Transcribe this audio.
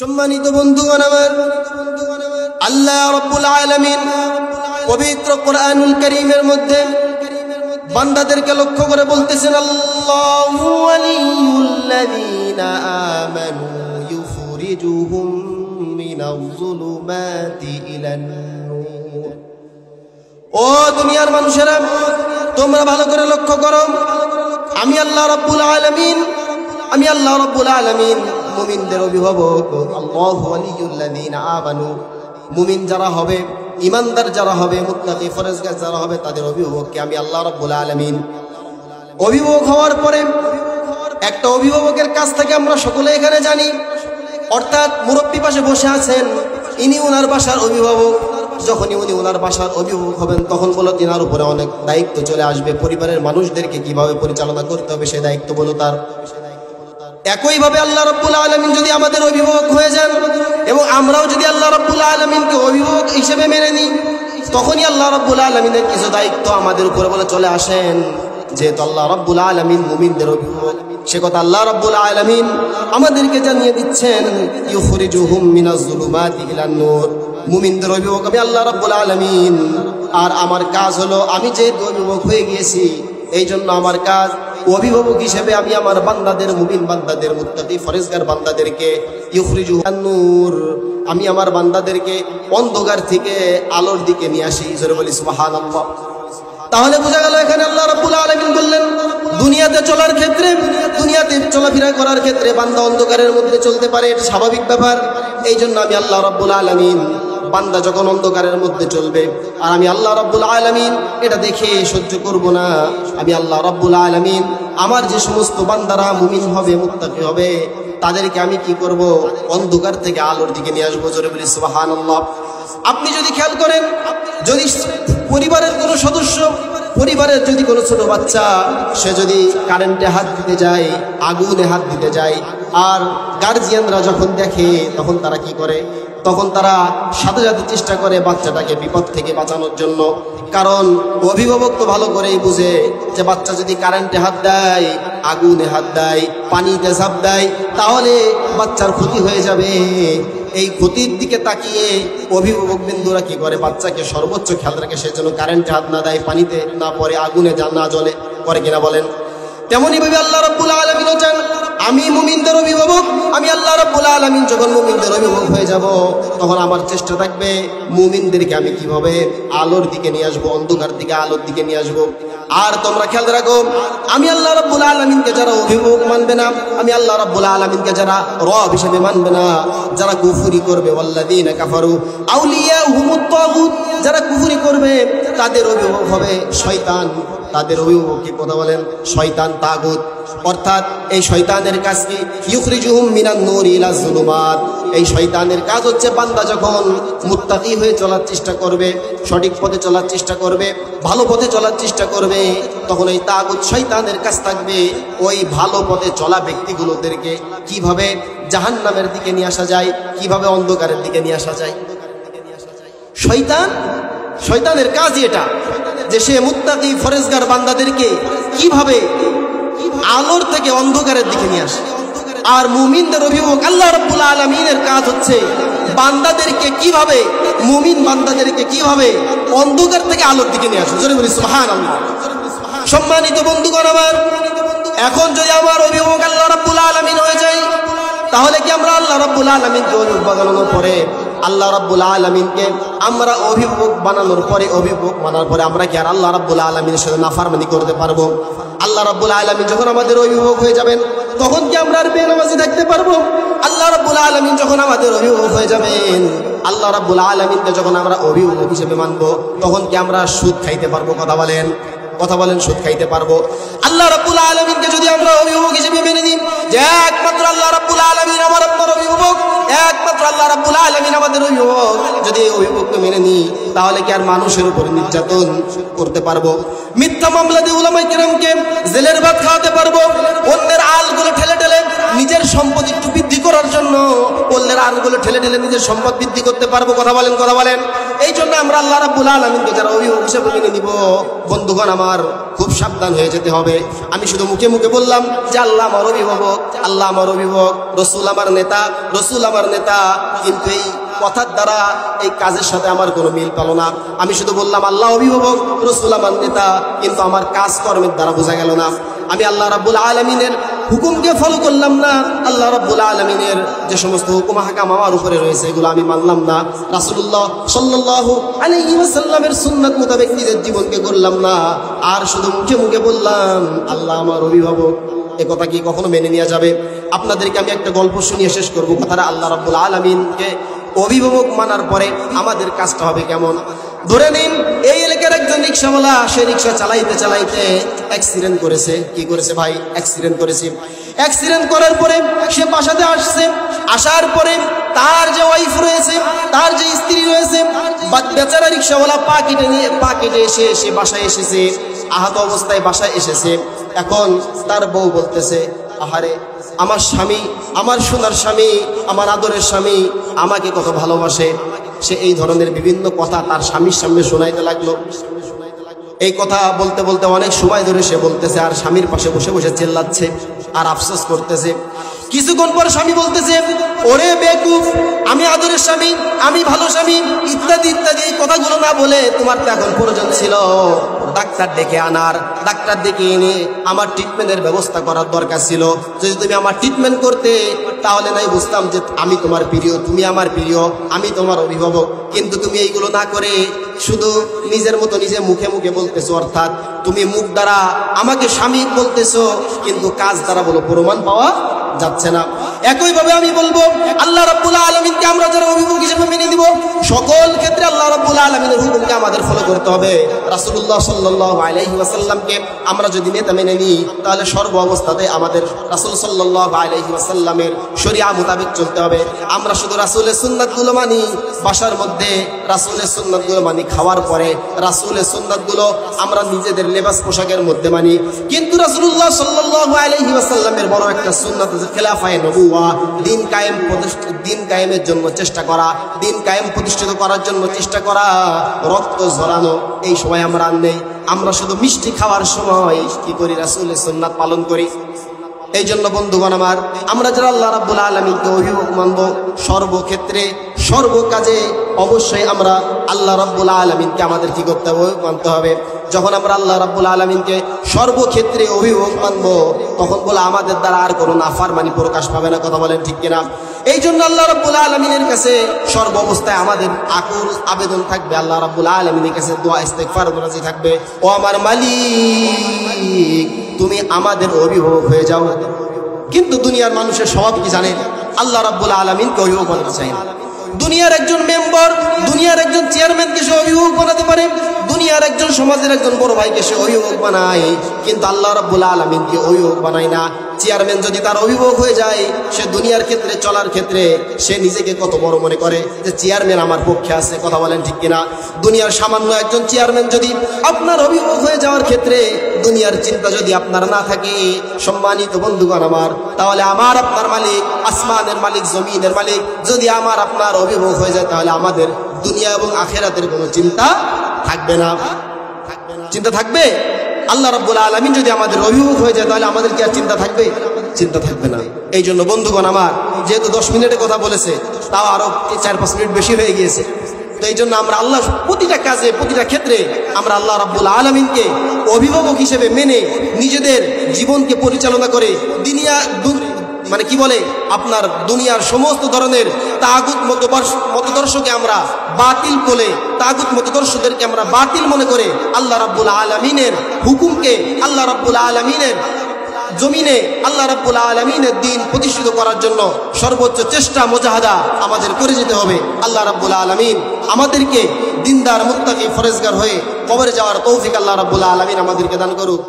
সম্মানিত বন্ধুগণ আমার, আল্লাহ রাব্বুল আলামিন পবিত্র কোরআনুল কারীমের মধ্যে বান্দাদেরকে লক্ষ্য করে বলতেছেন, আল্লাহু ওয়ালিয়ুল্লাযীনা আমানু ইউখরিজুহুম মিনাজ যুলুমাতি ইলান নূর। ও দুনিয়ার মানুষেরা, তোমরা ভালো করে লক্ষ্য করো, আমি আল্লাহ রাব্বুল আলামিন মুমিনদের অভিভাবক। আল্লাহু ওয়ালিয়ুল্লাযীনা আমানু, মুমিন যারা হবে, ইমানদার যারা হবে, মুত্তাকি ফরজগার যারা হবে, তাদের অভিভাবককে আমি আল্লাহ রাব্বুল আলামিন। অভিভাবক হওয়ার পরে একটা অভিভাবকের কাছ থেকে আমরা সকলে এখানে জানি, অর্থাৎ মুরব্বী পাশে বসে আছেন, ইনি ওনার বাসার অভিভাবক। যখনই উনি ওনার বাসার অভিভাবক হবেন, তখন বলো তিনার উপরে অনেক দায়িত্ব চলে আসবে। পরিবারের মানুষদেরকে কিভাবে পরিচালনা করতে হবে সেই দায়িত্ব বলো তার। একইভাবে আল্লাহ রাব্বুল আলামিন যদি আমাদের অভিভাবক হয়ে যান এবং আমরাও যদি আল্লাহ রাব্বুল আলামিনকে অভিভাবক হিসেবে মেনে নিই, তখনই আল্লাহ রাব্বুল আলামিনের কিছু দায়িত্ব আমাদের উপরে বলে চলে আসেন। যেহেতু আল্লাহ রাব্বুল আলামিন মুমিনদের অভিভাবক, সে কথা আল্লাহ রাব্বুল আলামিন আমাদেরকে জানিয়ে দিচ্ছেন, ইউখরিজুহুম মিনাজ যুলুমাতি ইলান নূর। মুমিনদের অভিভাবক আমি আল্লাহ রাব্বুল আলামিন। আর আমার কাজ হলো, আমি যেহেতু অভিভাবক হয়ে গিয়েছি, এই জন্য আমার কাজ অভিভাবক হিসেবে আমি আমার বান্দাদের, মুমিন বান্দাদের, মুত্তাকি ফরজগার বান্দাদেরকে ইউখরিজুহুম নূর, আমি আমার বান্দাদেরকে অন্ধকার থেকে আলোর দিকে নিয়ে আসি। জোরে বলি সুবহানাল্লাহ। তাহলে বোঝা গেল এখানে আল্লাহ রাব্বুল আলামিন বললেন, দুনিয়াতে চলার ক্ষেত্রে, দুনিয়াতে চলাফেরা করার ক্ষেত্রে বান্দা অন্ধকারের মধ্যে চলতে পারে, এটা স্বাভাবিক ব্যাপার। এই জন্য আমি আল্লাহ রাব্বুল আলামিন, বান্দা যখন অন্ধকারের মধ্যে চলবে আর আমি আল্লাহ রাব্বুল আলামিন এটা দেখে সহ্য করব না, আমি আল্লাহ রাব্বুল আলামিন আমার যে সমস্ত বান্দারা মুমিন হবে, মুত্তাকি হবে, তাদেরকে আমি কি করব, অন্ধকার থেকে আলোর দিকে নিয়ে আসবো। জোরে বলি সুবহানাল্লাহ। আপনি যদি খেয়াল করেন, যদি পরিবারের কোনো সদস্য, পরিবারের যদি কোনো ছোট বাচ্চা, সে যদি কারেন্টে হাত দিতে যায়, আগুনে হাত দিতে যায়, আর গার্জিয়ানরা যখন দেখে, তখন তারা কি করে, তখন তারা সাথে সাথে চেষ্টা করে বাচ্চাটাকে বিপদ থেকে বাঁচানোর জন্য। কারণ অভিভাবক তো ভালো করেই বুঝে যে বাচ্চা যদি কারেন্টে হাত দেয়, আগুনে হাত দেয়, পানিতে ঝাঁপ দেয়, তাহলে বাচ্চার ক্ষতি হয়ে যাবে। এই ক্ষতির দিকে তাকিয়ে অভিভাবক বিন্দুরা কি করে, বাচ্চাকে সর্বোচ্চ খেয়াল রাখে, সে যেন কারেন্টে হাত না দেয়, পানিতে না পড়ে, আগুনে না জ্বলে, করে কিনা বলেন? তেমনি ভাবে আল্লাহ রাব্বুল আলামিন চান, আমি মুমিনদের অভিভাবক, আমি আল্লাহ রাব্বুল আলামিন যখন মুমিনদের অভিভাবক হয়ে যাব, তখন আমার চেষ্টা থাকবে মুমিনদেরকে আমি কিভাবে আলোর দিকে নিয়ে আসবো, অন্ধকার থেকে আলোর দিকে নিয়ে আসবো। আর তোমরা খেয়াল রাখো, আমি আল্লাহ রাব্বুল আলামিনকে যারা অভিভাবক মানবে না, আমি আল্লাহ রাব্বুল আলামিনকে যারা রব হিসেবে মানবে না, যারা কুফরি করবে, ওয়াল্লাযীনা কাফারু আউলিয়াহুমুত তাগুত, যারা কুফরি করবে তাদের অভিভাবক হবে শয়তান। তাদের অভিভাবক কি কথা বলেন? শয়তান, তাগুত। অর্থাৎ এই শয়তানের কাজ কি? ইউখরিজুহুম মিনান নূরি ইলাজ যুলুমাত। এই শয়তানের কাজ হচ্ছে, বান্দা যখন মুত্তাকি হয়ে চলার চেষ্টা করবে, সঠিক পথে চলার চেষ্টা করবে, ভালো পথে চলার চেষ্টা করবে, তখন এই তাগুত শয়তানের কাজ থাকবে ওই ভালো পথে চলা ব্যক্তিগুলোদেরকে কিভাবে জাহান্নামের দিকে নিয়ে আসা যায়, কিভাবে অন্ধকারের দিকে নিয়ে আসা যায়। শয়তানের কাজই এটা, যে সে মুত্তাকি ফরজগার বান্দাদেরকে কিভাবে আলোর থেকে অন্ধকারের দিকে নিয়ে আসে। আর মুমিনদের অভিভাবক আল্লাহ রাব্বুল আলামিনের কাজ হচ্ছে বান্দাদেরকে কিভাবে, মুমিন বান্দাদেরকে কিভাবে অন্ধকার থেকে আলোর দিকে নিয়ে আসে। জোরে বলি সুবহানাল্লাহ। সম্মানিত বন্ধুগণ আমার, এখন যদি আমার অভিভাবক আল্লাহ রাব্বুল আলামিন হয়ে যায়, তাহলে কি আমরা আল্লাহ রাব্বুল আলামিনকে অভিভাবক বানানোর পরে, আল্লাহ রাব্বুল আলামিনকে আমরা অভিভাবক বানানোর পরে, অভিভাবক মানার পরে আমরা কি আর আল্লাহ রাব্বুল আলামিনের সাথে নাফরমানি করতে পারবো? আল্লাহ রাব্বুল আলামিন যখন আমাদের অভিভাবক হয়ে যাবেন, তখন কি আমরা আর বেনামাজি থাকতে পারবো? আল্লাহ রাব্বুল আলামিন যখন আমাদের অভিভাবক হয়ে যাবেন, আল্লাহ রাব্বুল আলামিনকে যখন আমরা অভিভাবক হিসেবে মানবো, তখন কি আমরা সুদ খাইতে পারবো? কথা বলেন, সুদ খাইতে পারবো? আল্লাহ রাব্বুল আলামিনকে যদি আমরা অভিভাবক হিসেবে মেনে নিই, যে একমাত্র আল্লাহ রাব্বুল আলামিন আমার আপনার অভিভাবক, একমাত্র আল্লাহ রাব্বুল আলামিন আমাদের অভিভাবক, যদি এই অভিভাবককে মেনে নিই, তাহলে কি আর মানুষের উপর নির্যাতন করতে পারবো? মিথ্যা মামলা দিয়ে উলামায়ে কেরামকে জেলের ভাত খাওয়াতে পারবো? অন্যের আলগুলো ঠেলে ঠেলে নিজের সম্পদ একটু বৃদ্ধি করার জন্য অন্যের আলগুলো ঠেলে ঠেলে নিজের সম্পদ বৃদ্ধি করতে পারবো? কথা বলেন। এই জন্য আমরা আল্লাহ রাব্বুল আলামিনকে যারা অভিভাবক হিসেবে মেনে নিব, বন্ধুগণ আমার, খুব সাবধান হয়ে যেতে হবে। আমি শুধু মুখে মুখে বললাম যে আল্লাহ আমার অভিভাবক, আল্লাহ আমার অভিভাবক, রসুল আমার নেতা, রসুল আমার নেতা, কিন্তু এই কথার দ্বারা এই কাজের সাথে আমার কোনো মিল পেল না। আমি শুধু বললাম আল্লাহ অভিভাবক, রসুল আমার নেতা, কিন্তু আমার কাজকর্মের দ্বারা বোঝা গেল না। আমি আল্লাহ রাব্বুল আলামিনের হুকুমকে ফলো করলাম না, আল্লাহ রাব্বুল আলামিনের যে সমস্ত হুকুম হাকাম আমার উপরে রয়েছে এগুলো আমি মানলাম না, রাসূলুল্লাহ সাল্লাল্লাহু আলাইহি ওয়াসাল্লামের সুন্নাত মোতাবেক নিজের জীবনকে করলাম না, আর শুধু মুখে মুখে বললাম আল্লাহ আমার অভিভাবক। এ কথা কি কখনো মেনে নেওয়া যাবে? আপনাদেরকে আমি একটা গল্প শুনিয়ে শেষ করবো কথাটা। আল্লাহ রাব্বুল আলামিনকে অভিভাবক মানার পরে আমাদের কাজটা হবে কেমন? ধরে নিন এই এলাকার একজন রিক্সাওয়ালা, সে রিক্সা চালাইতে চালাইতে অ্যাক্সিডেন্ট করেছে। কি করেছে ভাই? অ্যাক্সিডেন্ট করেছে। অ্যাক্সিডেন্ট করার পরে সে বাসাতে আসছে। আসার পরে তার যে ওয়াইফ রয়েছে, তার যে স্ত্রী রয়েছে, বেচারা রিক্সাওয়ালা পা কেটে এসে সে বাসায় এসেছে, আহত অবস্থায় বাসায় এসেছে। এখন তার বউ বলতেছে, আহারে আমার স্বামী, আমার সোনার স্বামী, আমার আদরের স্বামী আমাকে কত ভালোবাসে। সে এই ধরনের বিভিন্ন কথা তার স্বামীর সামনে শোনাইতে লাগলো। এই কথা বলতে বলতে অনেক সময় ধরে সে বলতেছে, আর স্বামীর পাশে বসে বসে চিল্লাচ্ছে আর আফসোস করতেছে। কিছুক্ষণ পর স্বামী বলতেছে, ওরে বেকুফ, আমি আদরের স্বামী, আমি ভালো স্বামী, ইত্যাদি ইত্যাদি এই কথাগুলো না বলে তোমার তো এখন প্রয়োজন ছিল ডাক্তার ডেকে আনার, ডাক্তার ডেকে এনে আমার ট্রিটমেন্টের ব্যবস্থা করার দরকার ছিল। যদি তুমি আমার ট্রিটমেন্ট করতে তাহলে নাই বুঝতাম যে আমি তোমার প্রিয়, তুমি আমার প্রিয়, আমি তোমার অভিভাবক। কিন্তু তুমি এইগুলো না করে শুধু নিজের মতো নিজে মুখে মুখে বলতেছো, অর্থাৎ তুমি মুখ দ্বারা আমাকে স্বামী বলতেছো, কিন্তু কাজ দ্বারা বলো প্রমাণ পাওয়া যাচ্ছে না। একইভাবে আমি বলবো আল্লাহ রাব্বুল আলামিনকে আমরা যারা অভিভাবক হিসেবে মেনে দিব, সকল ক্ষেত্রে আল্লাহ রাব্বুল আলামিনের হুকুমকে আমাদের ফলো করতে হবে। রাসূলুল্লাহ সাল্লাল্লাহু আলাইহি ওয়াসাল্লামকে আমরা যদি নেতা মেনে নিই, তাহলে সর্ব অবস্থাতে আমাদের রাসূল সাল্লাল্লাহু আলাইহি ওয়াসাল্লামের শরিয়া মোতাবেক চলতে হবে। আমরা শুধু রাসূলের সুন্নাতগুলো মানি, বাসার মধ্যে রাসূলের সুন্নাতগুলো মানি, খাওয়ার পরে রাসূলের সুন্নাতগুলো আমরা নিজেদের লেবাস পোশাকের মধ্যে মানি। কিন্তু রাসূলুল্লাহ সাল্লাল্লাহু আলাইহি ওয়াসাল্লামের বড় একটা সুন্নাত আছে খেলাফায়ে নবুওয়া, দিন কায়েমের জন্য চেষ্টা করা, দিন কায়েম প্রতিষ্ঠিত করার জন্য চেষ্টা করা, রক্ত ঝরানো। এই সময় আমরা আর নেই। আমরা শুধু মিষ্টি খাওয়ার সময় কি করি? রাসূলের সুন্নাত পালন করি। এই জন্য বন্ধুগণ আমার, আমরা যারা আল্লাহ রাব্বুল আলামিনকে অভিভাবক মানব, সর্বক্ষেত্রে সর্ব কাজে অবশ্যই আমরা আল্লাহ রাব্বুল আলামিনকে আমাদের কি করতে হবে? মানতে হবে। যখন আমরা আল্লাহ রাব্বুল আলামিনকে সর্বক্ষেত্রে অভিভাবক মানব, তখন বলে আমাদের দ্বারা আর কোনো নাফরমানি প্রকাশ পাবে না। কথা বলেন ঠিক কিনা? এই জন্য আল্লাহ রাব্বুল আলামিনের কাছে সর্ব অবস্থায় আমাদের আকুল আবেদন থাকবে, আল্লাহ রাব্বুল আলামিনের কাছে দোয়া ইস্তেগফার রাজি থাকবে, ও আমার মালিক তুমি আমাদের অভিভাবক হয়ে যাও। কিন্তু দুনিয়ার মানুষের স্বভাব কি জানেন? আল্লাহ রাব্বুল আলামিনকে অভিভাবক বানাতে চায় না। দুনিয়ার একজন মেম্বার, দুনিয়ার একজন চেয়ারম্যানকে সে অভিভাবক বানাতে পারে, দুনিয়ার একজন সমাজের একজন বড় ভাইকে সে অভিভাবক বানায়, কিন্তু আল্লাহ রাব্বুল আলামিনকে অভিভাবক বানায় না। চেয়ারম্যান যদি তার অভিভাবক হয়ে যায়, সে দুনিয়ার ক্ষেত্রে চলার ক্ষেত্রে সে নিজেকে কত বড় মনে করে যে চেয়ারম্যান আমার পক্ষে আছে। কথা বলেন ঠিক কিনা? দুনিয়ার সামান্য একজন চেয়ারম্যান যদি আপনার অভিভাবক হয়ে যাওয়ার ক্ষেত্রে দুনিয়ার চিন্তা যদি আপনার না থাকে, সম্মানিত বন্ধুগণ আমার, তাহলে আমার আপনার মালিক, আসমানের মালিক, জমিনের মালিক যদি আমার আপনার অভিভাবক হয়ে যায়, তাহলে আমাদের দুনিয়া এবং আখিরাতের কোনো চিন্তা থাকবে না। চিন্তা থাকবে? আল্লাহ রাব্বুল আলামিন যদি আমাদের অভিভাবক হয়ে যায়, তাহলে আমাদের কি আর চিন্তা থাকবে? চিন্তা থাকবে না। এই জন্য বন্ধুগণ আমার, যেহেতু 10 মিনিটের কথা বলেছে, তাও আরো 4-5 মিনিট বেশি হয়ে গিয়েছে। তো এই জন্য আমরা আল্লাহ প্রতিটা কাজে, প্রতিটা ক্ষেত্রে আমরা আল্লাহ রাব্বুল আলামিনকে অভিভাবক হিসেবে মেনে নিজেদের জীবনকে পরিচালনা করে মানে কি বলে আপনার দুনিয়ার সমস্ত ধরনের তাগুত মতদর্শকে আমরা বাতিল বলে, তাগুত মতদর্শদেরকে আমরা বাতিল মনে করে আল্লাহ রাব্বুল আলামিনের হুকুমকে, আল্লাহ রাব্বুল আলামিনের জমিনে আল্লাহ রাব্বুল আলামিনের দ্বীন প্রতিষ্ঠিত করার জন্য সর্বোচ্চ চেষ্টা মুজাহাদা আমাদের করে যেতে হবে। আল্লাহ রাব্বুল আলামিন আমাদেরকে দিনদার মুত্তাকি ফরেজগার হয়ে কবরে যাওয়ার তৌফিক আল্লাহ রাব্বুল আলামিন আমাদেরকে দান করুক।